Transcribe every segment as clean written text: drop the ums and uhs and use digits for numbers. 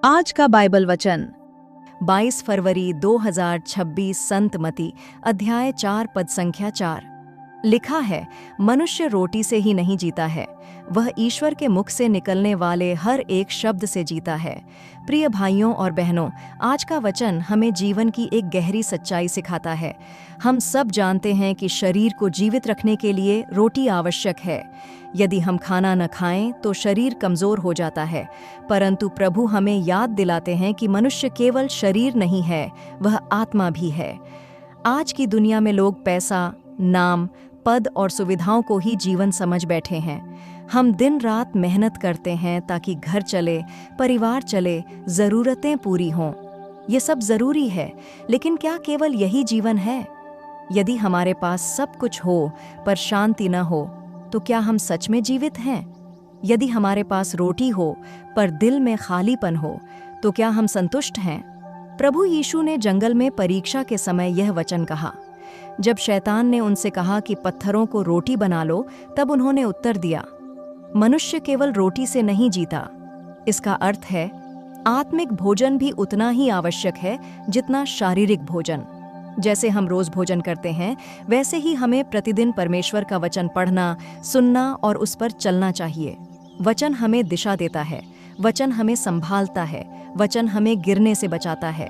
आज का बाइबल वचन 22 फरवरी 2026 संत मती अध्याय 4 पद संख्या 4। लिखा है, मनुष्य रोटी से ही नहीं जीता है, वह ईश्वर के मुख से निकलने वाले हर एक शब्द से जीता है। प्रिय भाइयों और बहनों, आज का वचन हमें जीवन की एक गहरी सच्चाई सिखाता है। हम सब जानते हैं कि शरीर को जीवित रखने के लिए रोटी आवश्यक है। यदि हम खाना न खाएं तो शरीर कमजोर हो जाता है, परंतु प्रभु हमें याद दिलाते हैं कि मनुष्य केवल शरीर नहीं है, वह आत्मा भी है। आज की दुनिया में लोग पैसा, नाम, पद और सुविधाओं को ही जीवन समझ बैठे हैं। हम दिन रात मेहनत करते हैं ताकि घर चले, परिवार चले, जरूरतें पूरी हों। ये सब जरूरी है, लेकिन क्या केवल यही जीवन है? यदि हमारे पास सब कुछ हो पर शांति न हो, तो क्या हम सच में जीवित हैं? यदि हमारे पास रोटी हो पर दिल में खालीपन हो, तो क्या हम संतुष्ट हैं? प्रभु यीशु ने जंगल में परीक्षा के समय यह वचन कहा। जब शैतान ने उनसे कहा कि पत्थरों को रोटी बना लो, तब उन्होंने उत्तर दिया, मनुष्य केवल रोटी से नहीं जीता। इसका अर्थ है, आत्मिक भोजन भी उतना ही आवश्यक है जितना शारीरिक भोजन। जैसे हम रोज भोजन करते हैं, वैसे ही हमें प्रतिदिन परमेश्वर का वचन पढ़ना, सुनना और उस पर चलना चाहिए। वचन हमें दिशा देता है, वचन हमें संभालता है, वचन हमें गिरने से बचाता है।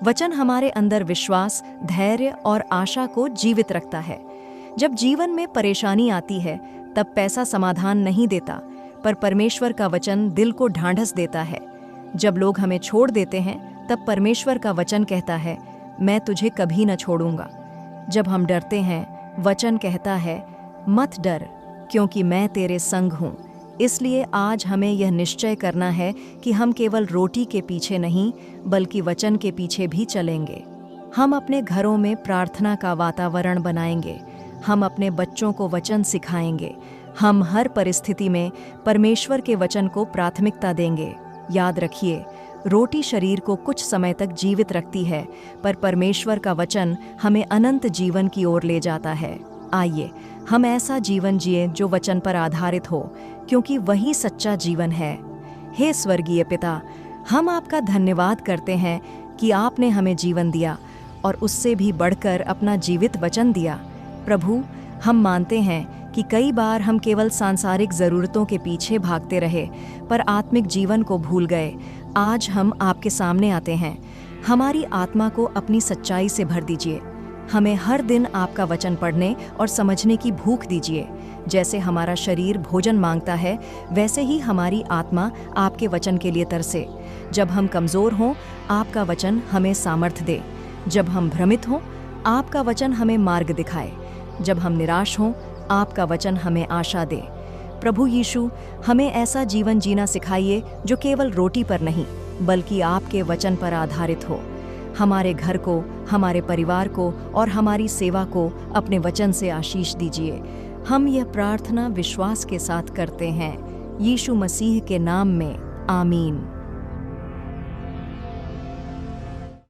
वचन हमारे अंदर विश्वास, धैर्य और आशा को जीवित रखता है। जब जीवन में परेशानी आती है, तब पैसा समाधान नहीं देता, पर परमेश्वर का वचन दिल को ढांढस देता है। जब लोग हमें छोड़ देते हैं, तब परमेश्वर का वचन कहता है, मैं तुझे कभी न छोड़ूंगा। जब हम डरते हैं, वचन कहता है, मत डर, क्योंकि मैं तेरे संग हूँ। इसलिए आज हमें यह निश्चय करना है कि हम केवल रोटी के पीछे नहीं, बल्कि वचन के पीछे भी चलेंगे। हम अपने घरों में प्रार्थना का वातावरण बनाएंगे, हम अपने बच्चों को वचन सिखाएंगे, हम हर परिस्थिति में परमेश्वर के वचन को प्राथमिकता देंगे। याद रखिए, रोटी शरीर को कुछ समय तक जीवित रखती है, पर परमेश्वर का वचन हमें अनंत जीवन की ओर ले जाता है। आइए हम ऐसा जीवन जिए जो वचन पर आधारित हो, क्योंकि वही सच्चा जीवन है। हे स्वर्गीय पिता, हम आपका धन्यवाद करते हैं कि आपने हमें जीवन दिया और उससे भी बढ़कर अपना जीवित वचन दिया। प्रभु, हम मानते हैं कि कई बार हम केवल सांसारिक ज़रूरतों के पीछे भागते रहे, पर आत्मिक जीवन को भूल गए। आज हम आपके सामने आते हैं। हमारी आत्मा को अपनी सच्चाई से भर दीजिए। हमें हर दिन आपका वचन पढ़ने और समझने की भूख दीजिए। जैसे हमारा शरीर भोजन मांगता है, वैसे ही हमारी आत्मा आपके वचन के लिए तरसे। जब हम कमज़ोर हों, आपका वचन हमें सामर्थ्य दे। जब हम भ्रमित हों, आपका वचन हमें मार्ग दिखाए। जब हम निराश हों, आपका वचन हमें आशा दे। प्रभु यीशु, हमें ऐसा जीवन जीना सिखाइए जो केवल रोटी पर नहीं, बल्कि आपके वचन पर आधारित हो। हमारे घर को, हमारे परिवार को और हमारी सेवा को अपने वचन से आशीष दीजिए। हम यह प्रार्थना विश्वास के साथ करते हैं, यीशु मसीह के नाम में, आमीन।